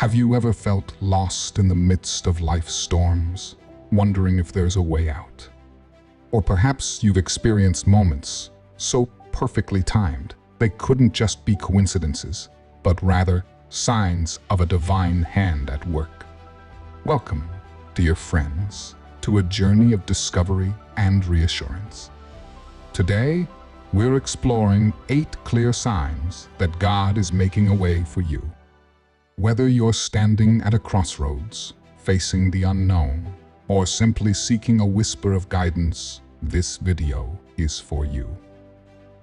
Have you ever felt lost in the midst of life's storms, wondering if there's a way out? Or perhaps you've experienced moments so perfectly timed they couldn't just be coincidences, but rather signs of a divine hand at work. Welcome, dear friends, to a journey of discovery and reassurance. Today, we're exploring 8 clear signs that God is making a way for you. Whether you're standing at a crossroads, facing the unknown, or simply seeking a whisper of guidance, this video is for you.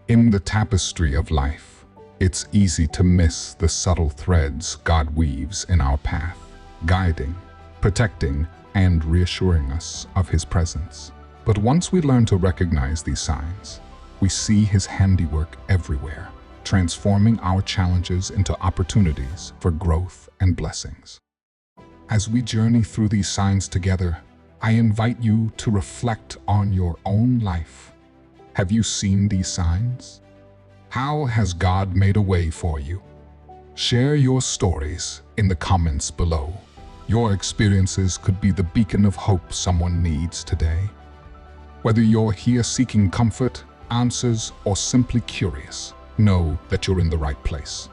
In the tapestry of life, it's easy to miss the subtle threads God weaves in our path, guiding, protecting, and reassuring us of His presence. But once we learn to recognize these signs, we see His handiwork everywhere, transforming our challenges into opportunities for growth and blessings. As we journey through these signs together, I invite you to reflect on your own life. Have you seen these signs? How has God made a way for you? Share your stories in the comments below. Your experiences could be the beacon of hope someone needs today. Whether you're here seeking comfort, answers, or simply curious, know that you're in the right place.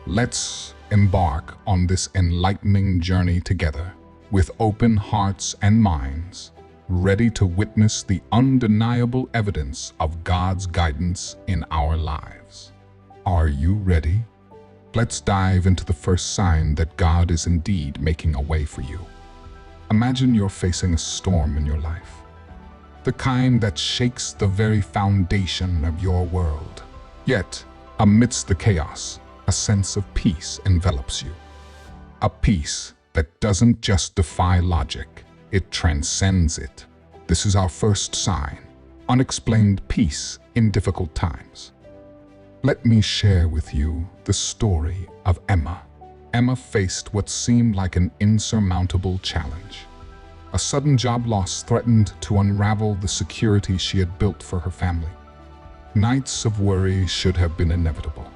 Let's embark on this enlightening journey together, with open hearts and minds, ready to witness the undeniable evidence of God's guidance in our lives. Are you ready? Let's dive into the first sign that God is indeed making a way for you. Imagine you're facing a storm in your life, the kind that shakes the very foundation of your world. Yet, amidst the chaos, a sense of peace envelops you. A peace that doesn't just defy logic, it transcends it. This is our first sign: unexplained peace in difficult times. Let me share with you the story of Emma. Emma faced what seemed like an insurmountable challenge. A sudden job loss threatened to unravel the security she had built for her family. Nights of worry should have been inevitable.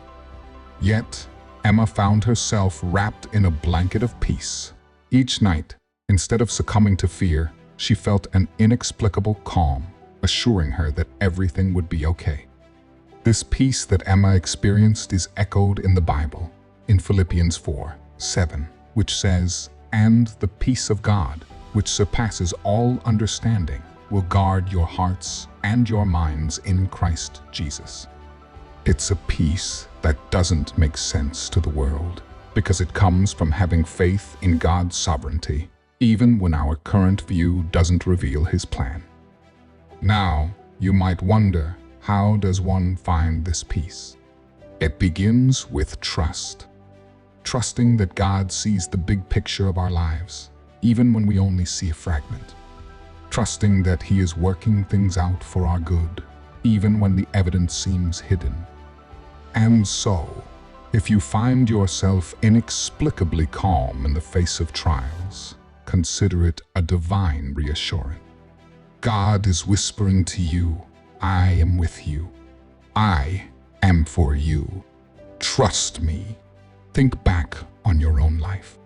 Yet, Emma found herself wrapped in a blanket of peace. Each night, instead of succumbing to fear, she felt an inexplicable calm, assuring her that everything would be okay. This peace that Emma experienced is echoed in the Bible, in Philippians 4:7, which says, "And the peace of God, which surpasses all understanding, will guard your hearts and your minds in Christ Jesus." It's a peace that doesn't make sense to the world, because it comes from having faith in God's sovereignty, even when our current view doesn't reveal His plan. Now, you might wonder, how does one find this peace? It begins with trust. Trusting that God sees the big picture of our lives, even when we only see a fragment. Trusting that He is working things out for our good, even when the evidence seems hidden. And so, if you find yourself inexplicably calm in the face of trials, consider it a divine reassurance. God is whispering to you, "I am with you. I am for you. Trust me." Think back on your own life.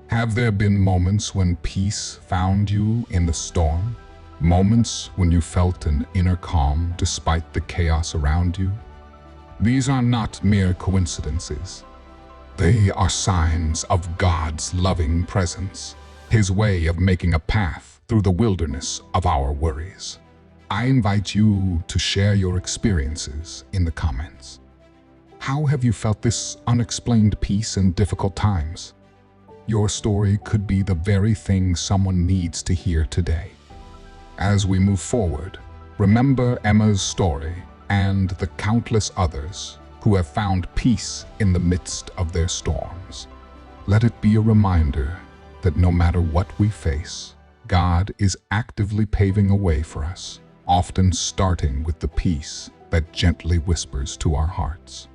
Have there been moments when peace found you in the storm? Moments when you felt an inner calm despite the chaos around you? These are not mere coincidences. They are signs of God's loving presence, His way of making a path through the wilderness of our worries. I invite you to share your experiences in the comments. How have you felt this unexplained peace in difficult times? Your story could be the very thing someone needs to hear today. As we move forward, remember Emma's story and the countless others who have found peace in the midst of their storms. Let it be a reminder that no matter what we face, God is actively paving a way for us, often starting with the peace that gently whispers to our hearts.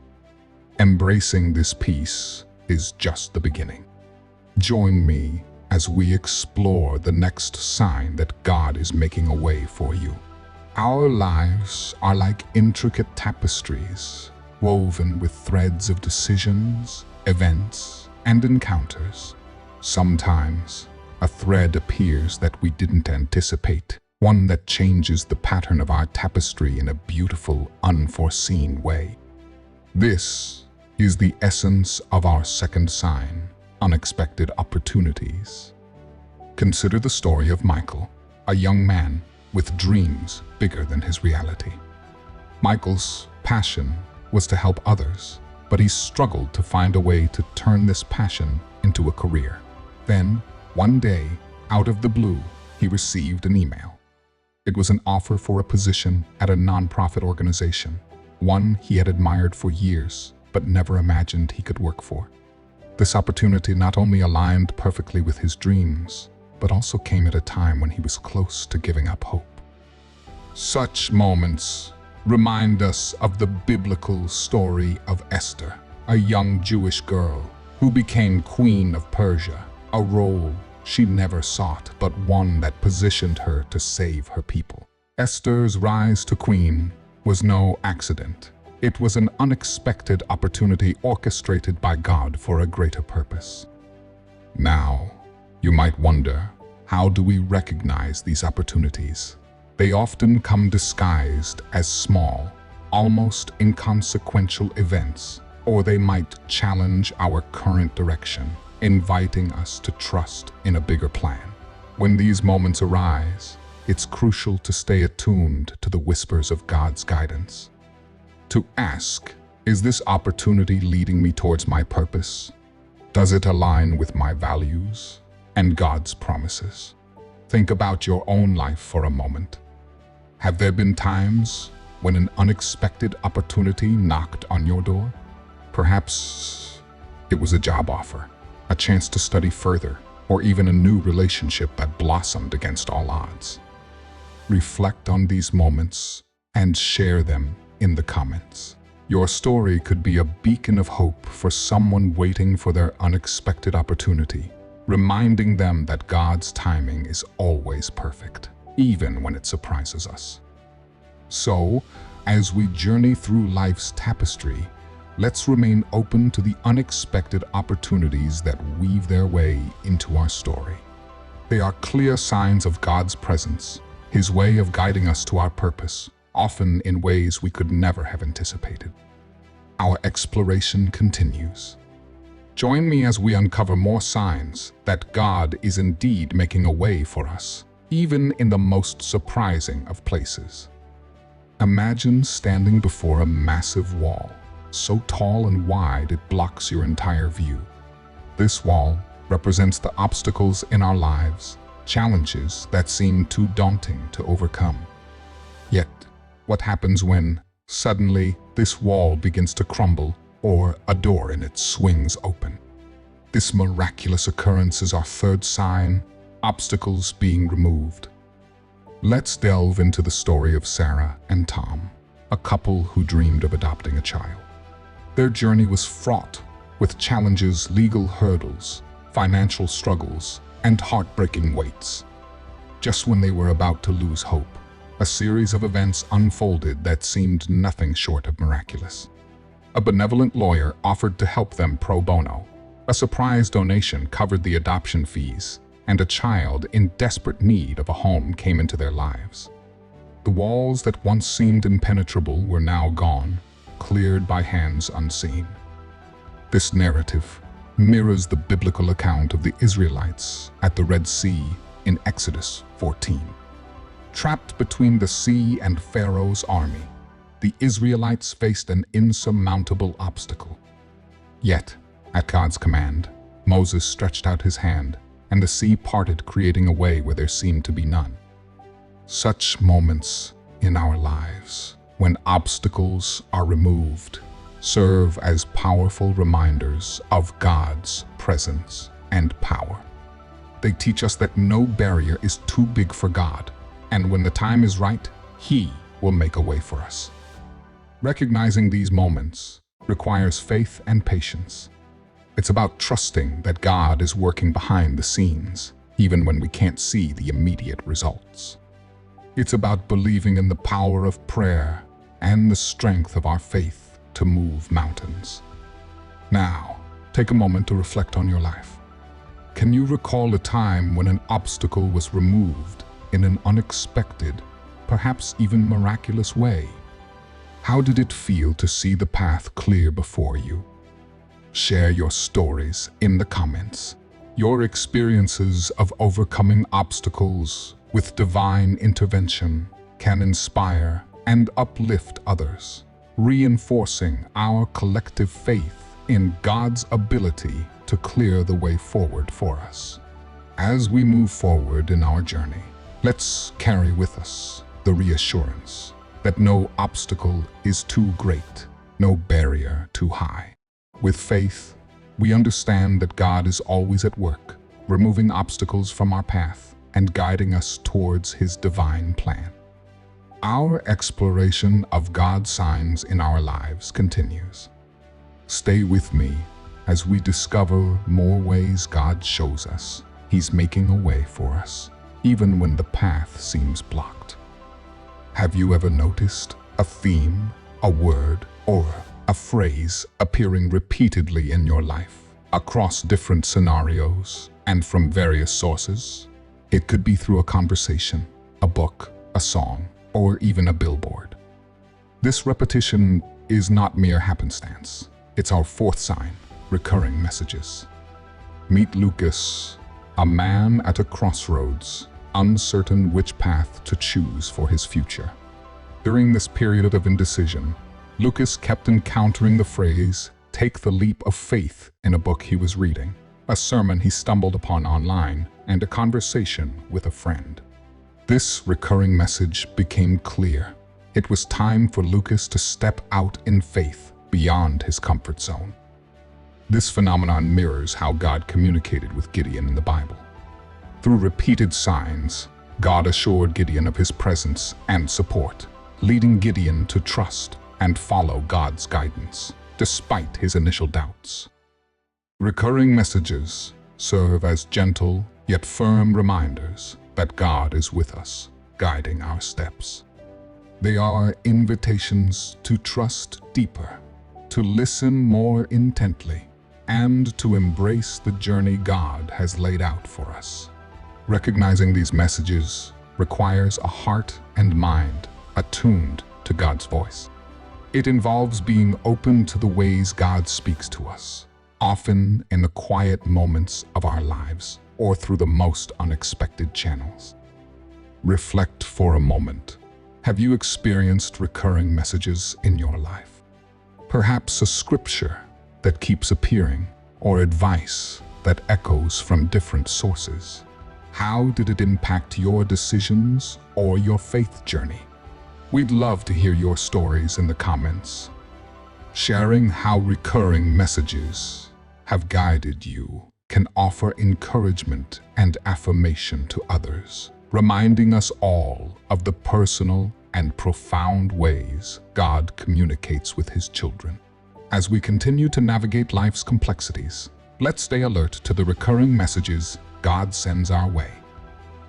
Embracing this peace is just the beginning. Join me as we explore the next sign that God is making a way for you. Our lives are like intricate tapestries, woven with threads of decisions, events, and encounters. Sometimes, a thread appears that we didn't anticipate, one that changes the pattern of our tapestry in a beautiful, unforeseen way. This is the essence of our second sign, unexpected opportunities. Consider the story of Michael, a young man with dreams bigger than his reality. Michael's passion was to help others, but he struggled to find a way to turn this passion into a career. Then, one day, out of the blue, he received an email. It was an offer for a position at a nonprofit organization, one he had admired for years, but never imagined he could work for. This opportunity not only aligned perfectly with his dreams, but also came at a time when he was close to giving up hope. Such moments remind us of the biblical story of Esther, a young Jewish girl who became queen of Persia, a role she never sought, but one that positioned her to save her people. Esther's rise to queen was no accident. It was an unexpected opportunity orchestrated by God for a greater purpose. Now, you might wonder, how do we recognize these opportunities? They often come disguised as small, almost inconsequential events, or they might challenge our current direction, inviting us to trust in a bigger plan. When these moments arise, it's crucial to stay attuned to the whispers of God's guidance. To ask, is this opportunity leading me towards my purpose? Does it align with my values and God's promises? Think about your own life for a moment. Have there been times when an unexpected opportunity knocked on your door? Perhaps it was a job offer, a chance to study further, or even a new relationship that blossomed against all odds. Reflect on these moments and share them in the comments. Your story could be a beacon of hope for someone waiting for their unexpected opportunity, reminding them that God's timing is always perfect, even when it surprises us. So, as we journey through life's tapestry, let's remain open to the unexpected opportunities that weave their way into our story. They are clear signs of God's presence, His way of guiding us to our purpose, often in ways we could never have anticipated. Our exploration continues. Join me as we uncover more signs that God is indeed making a way for us, even in the most surprising of places. Imagine standing before a massive wall, so tall and wide it blocks your entire view. This wall represents the obstacles in our lives, challenges that seem too daunting to overcome. Yet, what happens when, suddenly, this wall begins to crumble or a door in it swings open? This miraculous occurrence is our third sign, obstacles being removed. Let's delve into the story of Sarah and Tom, a couple who dreamed of adopting a child. Their journey was fraught with challenges, legal hurdles, financial struggles, and heartbreaking waits. Just when they were about to lose hope, a series of events unfolded that seemed nothing short of miraculous. A benevolent lawyer offered to help them pro bono. A surprise donation covered the adoption fees, and a child in desperate need of a home came into their lives. The walls that once seemed impenetrable were now gone, cleared by hands unseen. This narrative mirrors the biblical account of the Israelites at the Red Sea in Exodus 14. Trapped between the sea and Pharaoh's army, the Israelites faced an insurmountable obstacle. Yet, at God's command, Moses stretched out his hand, and the sea parted, creating a way where there seemed to be none. Such moments in our lives, when obstacles are removed, serve as powerful reminders of God's presence and power. They teach us that no barrier is too big for God, and when the time is right, He will make a way for us. Recognizing these moments requires faith and patience. It's about trusting that God is working behind the scenes, even when we can't see the immediate results. It's about believing in the power of prayer and the strength of our faith to move mountains. Now, Take a moment to reflect on your life. Can you recall a time when an obstacle was removed in an unexpected, perhaps even miraculous way? How did it feel to see the path clear before you? Share your stories in the comments. Your experiences of overcoming obstacles with divine intervention can inspire and uplift others, reinforcing our collective faith in God's ability to clear the way forward for us. As we move forward in our journey, let's carry with us the reassurance that no obstacle is too great, no barrier too high. With faith, we understand that God is always at work, removing obstacles from our path and guiding us towards His divine plan. Our exploration of God's signs in our lives continues. Stay with me as we discover more ways God shows us He's making a way for us, even when the path seems blocked. Have you ever noticed a theme, a word, or a phrase appearing repeatedly in your life, across different scenarios and from various sources? It could be through a conversation, a book, a song, or even a billboard. This repetition is not mere happenstance. It's our fourth sign, recurring messages. Meet Lucas, a man at a crossroads, uncertain which path to choose for his future. During this period of indecision, Lucas kept encountering the phrase, "take the leap of faith," in a book he was reading, a sermon he stumbled upon online, and a conversation with a friend. This recurring message became clear. It was time for Lucas to step out in faith beyond his comfort zone. This phenomenon mirrors how God communicated with Gideon in the Bible. Through repeated signs, God assured Gideon of His presence and support, leading Gideon to trust and follow God's guidance, despite his initial doubts. Recurring messages serve as gentle yet firm reminders that God is with us, guiding our steps. They are invitations to trust deeper, to listen more intently, and to embrace the journey God has laid out for us. Recognizing these messages requires a heart and mind attuned to God's voice. It involves being open to the ways God speaks to us, often in the quiet moments of our lives or through the most unexpected channels. Reflect for a moment. Have you experienced recurring messages in your life? Perhaps a scripture that keeps appearing, or advice that echoes from different sources. How did it impact your decisions or your faith journey? We'd love to hear your stories in the comments. Sharing how recurring messages have guided you can offer encouragement and affirmation to others, reminding us all of the personal and profound ways God communicates with His children. As we continue to navigate life's complexities, let's stay alert to the recurring messages God sends our way.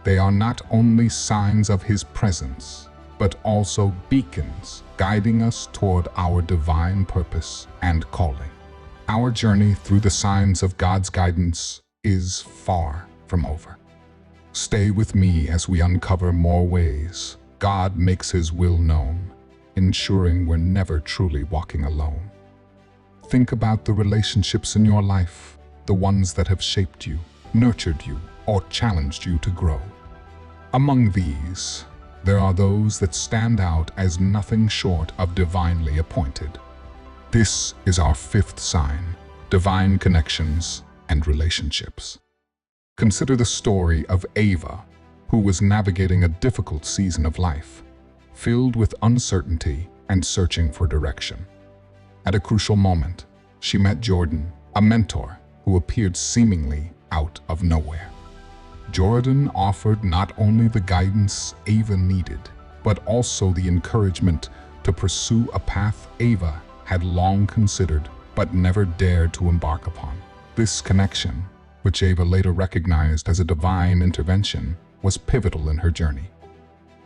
They are not only signs of His presence, but also beacons guiding us toward our divine purpose and calling. Our journey through the signs of God's guidance is far from over. Stay with me as we uncover more ways God makes His will known, ensuring we're never truly walking alone. Think about the relationships in your life, the ones that have shaped you, nurtured you, or challenged you to grow. Among these, there are those that stand out as nothing short of divinely appointed. This is our fifth sign, divine connections and relationships. Consider the story of Ava, who was navigating a difficult season of life, filled with uncertainty and searching for direction. At a crucial moment, she met Jordan, a mentor who appeared seemingly out of nowhere. Jordan offered not only the guidance Ava needed, but also the encouragement to pursue a path Ava had long considered but never dared to embark upon. This connection, which Ava later recognized as a divine intervention, was pivotal in her journey.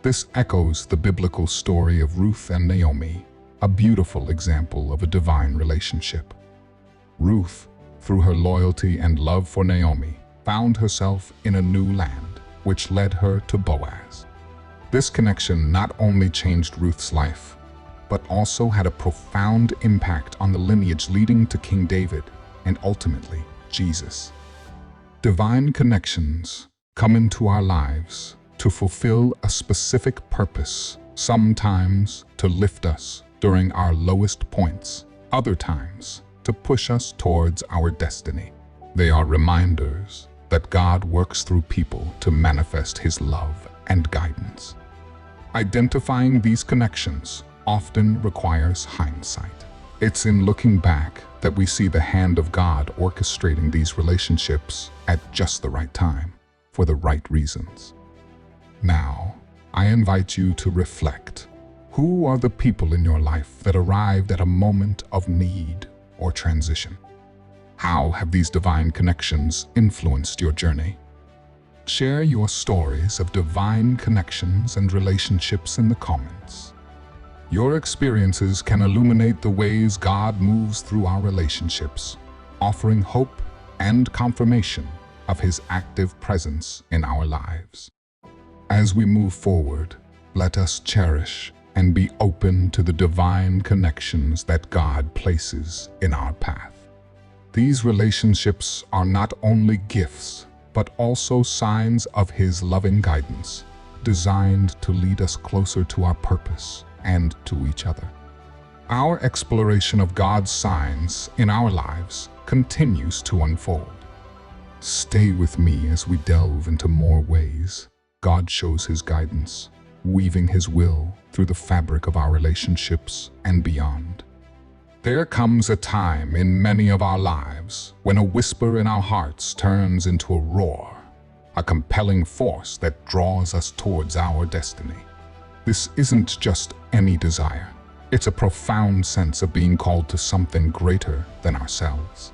This echoes the biblical story of Ruth and Naomi, a beautiful example of a divine relationship. Ruth, through her loyalty and love for Naomi, found herself in a new land, which led her to Boaz. This connection not only changed Ruth's life, but also had a profound impact on the lineage leading to King David and ultimately Jesus. Divine connections come into our lives to fulfill a specific purpose, sometimes to lift us during our lowest points, other times to push us towards our destiny. They are reminders that God works through people to manifest His love and guidance. Identifying these connections often requires hindsight. It's in looking back that we see the hand of God orchestrating these relationships at just the right time, for the right reasons. Now, I invite you to reflect. Who are the people in your life that arrived at a moment of need or transition? How have these divine connections influenced your journey? Share your stories of divine connections and relationships in the comments. Your experiences can illuminate the ways God moves through our relationships, offering hope and confirmation of His active presence in our lives. As we move forward, let us cherish and be open to the divine connections that God places in our path. These relationships are not only gifts, but also signs of His loving guidance, designed to lead us closer to our purpose and to each other. Our exploration of God's signs in our lives continues to unfold. Stay with me as we delve into more ways God shows His guidance, weaving His will through the fabric of our relationships and beyond. There comes a time in many of our lives when a whisper in our hearts turns into a roar, a compelling force that draws us towards our destiny. This isn't just any desire. It's a profound sense of being called to something greater than ourselves.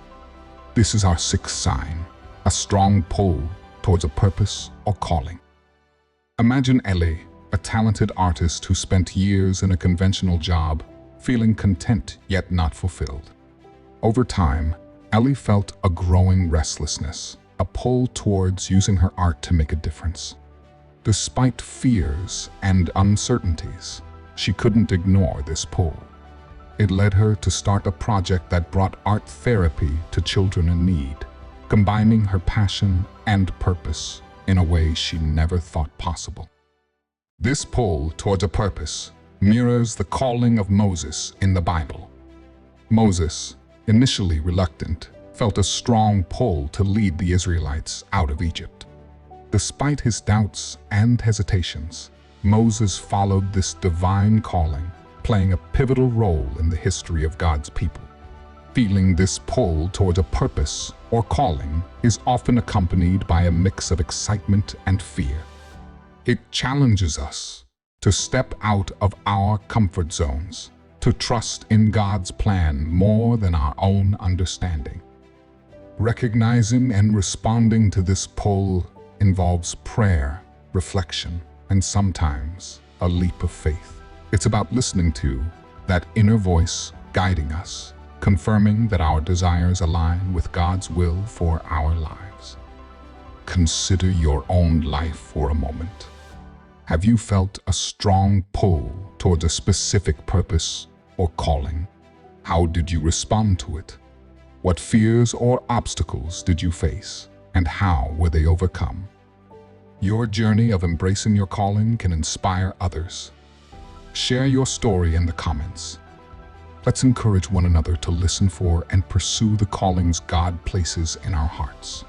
This is our sixth sign, a strong pull towards a purpose or calling. Imagine Ellie, a talented artist who spent years in a conventional job, feeling content yet not fulfilled. Over time, Ellie felt a growing restlessness, a pull towards using her art to make a difference. Despite fears and uncertainties, she couldn't ignore this pull. It led her to start a project that brought art therapy to children in need, combining her passion and purpose in a way she never thought possible. This pull towards a purpose mirrors the calling of Moses in the Bible. Moses, initially reluctant, felt a strong pull to lead the Israelites out of Egypt. Despite his doubts and hesitations, Moses followed this divine calling, playing a pivotal role in the history of God's people. Feeling this pull toward a purpose or calling is often accompanied by a mix of excitement and fear. It challenges us to step out of our comfort zones, to trust in God's plan more than our own understanding. Recognizing and responding to this pull involves prayer, reflection, and sometimes a leap of faith. It's about listening to that inner voice guiding us, confirming that our desires align with God's will for our lives. Consider your own life for a moment. Have you felt a strong pull towards a specific purpose or calling? How did you respond to it? What fears or obstacles did you face, and how were they overcome? Your journey of embracing your calling can inspire others. Share your story in the comments. Let's encourage one another to listen for and pursue the callings God places in our hearts.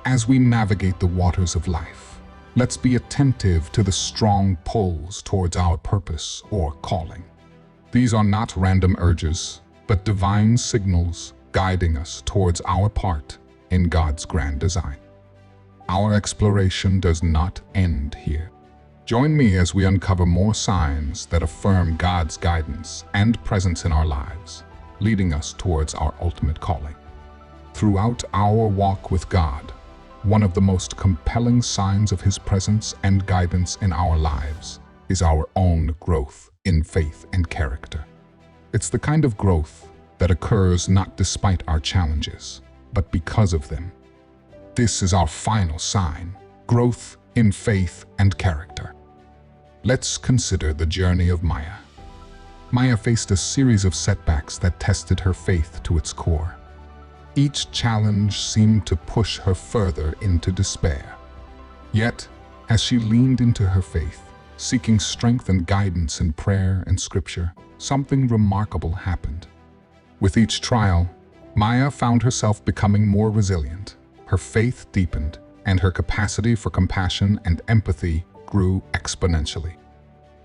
As we navigate the waters of life, let's be attentive to the strong pulls towards our purpose or calling. These are not random urges, but divine signals guiding us towards our part in God's grand design. Our exploration does not end here. Join me as we uncover more signs that affirm God's guidance and presence in our lives, leading us towards our ultimate calling. Throughout our walk with God, one of the most compelling signs of His presence and guidance in our lives is our own growth in faith and character. It's the kind of growth that occurs not despite our challenges, but because of them. This is our final sign: growth in faith and character. Let's consider the journey of Maya. Maya faced a series of setbacks that tested her faith to its core. Each challenge seemed to push her further into despair. Yet, as she leaned into her faith, seeking strength and guidance in prayer and scripture, something remarkable happened. With each trial, Maya found herself becoming more resilient. Her faith deepened, and her capacity for compassion and empathy grew exponentially.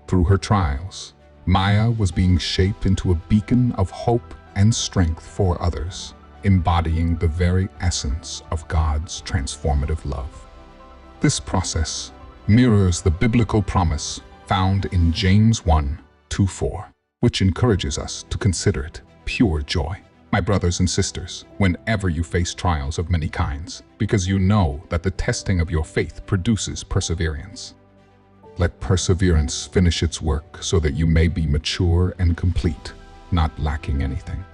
Through her trials, Maya was being shaped into a beacon of hope and strength for others, embodying the very essence of God's transformative love. This process mirrors the biblical promise found in James 1:2-4, which encourages us to consider it pure joy, my brothers and sisters, whenever you face trials of many kinds, because you know that the testing of your faith produces perseverance. Let perseverance finish its work so that you may be mature and complete, not lacking anything.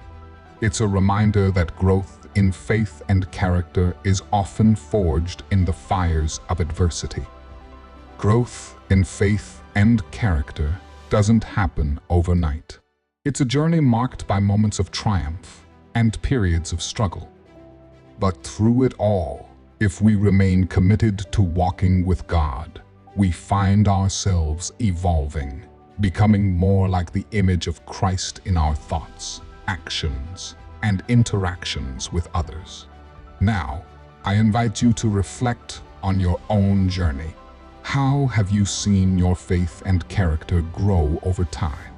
It's a reminder that growth in faith and character is often forged in the fires of adversity. Growth in faith and character doesn't happen overnight. It's a journey marked by moments of triumph and periods of struggle. But through it all, if we remain committed to walking with God, we find ourselves evolving, becoming more like the image of Christ in our thoughts, actions, and interactions with others. Now, I invite you to reflect on your own journey. How have you seen your faith and character grow over time?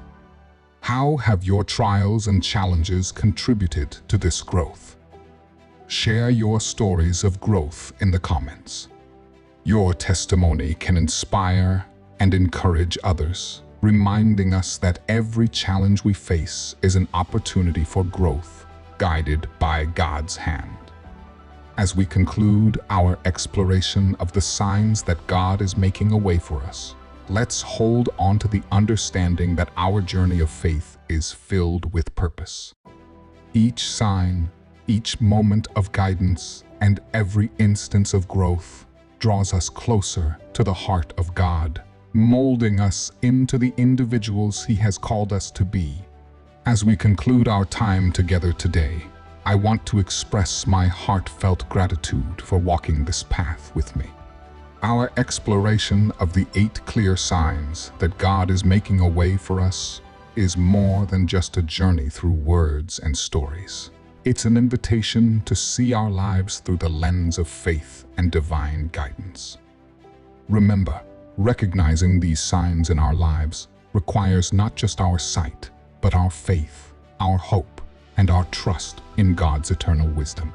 How have your trials and challenges contributed to this growth? Share your stories of growth in the comments. Your testimony can inspire and encourage others, reminding us that every challenge we face is an opportunity for growth, guided by God's hand. As we conclude our exploration of the signs that God is making a way for us, let's hold on to the understanding that our journey of faith is filled with purpose. Each sign, each moment of guidance, and every instance of growth draws us closer to the heart of God, molding us into the individuals He has called us to be. As we conclude our time together today, I want to express my heartfelt gratitude for walking this path with me. Our exploration of the 8 clear signs that God is making a way for us is more than just a journey through words and stories. It's an invitation to see our lives through the lens of faith and divine guidance. Remember, recognizing these signs in our lives requires not just our sight, but our faith, our hope, and our trust in God's eternal wisdom.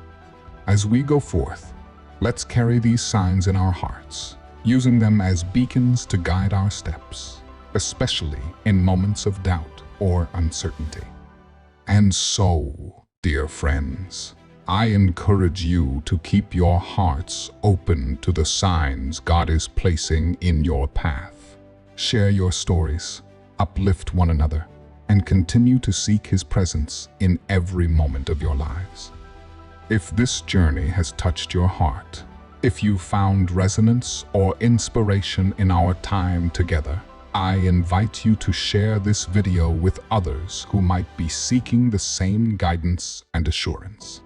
As we go forth, let's carry these signs in our hearts, using them as beacons to guide our steps, especially in moments of doubt or uncertainty. And so, dear friends, I encourage you to keep your hearts open to the signs God is placing in your path. Share your stories, uplift one another, and continue to seek His presence in every moment of your lives. If this journey has touched your heart, if you found resonance or inspiration in our time together, I invite you to share this video with others who might be seeking the same guidance and assurance.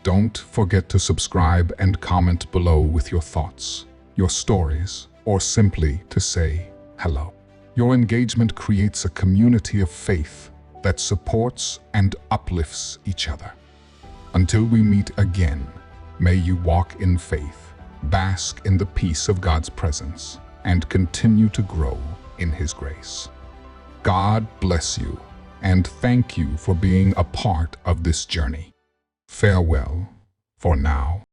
Don't forget to subscribe and comment below with your thoughts, your stories, or simply to say hello. Your engagement creates a community of faith that supports and uplifts each other. Until we meet again, may you walk in faith, bask in the peace of God's presence, and continue to grow in His grace. God bless you, and thank you for being a part of this journey. Farewell for now.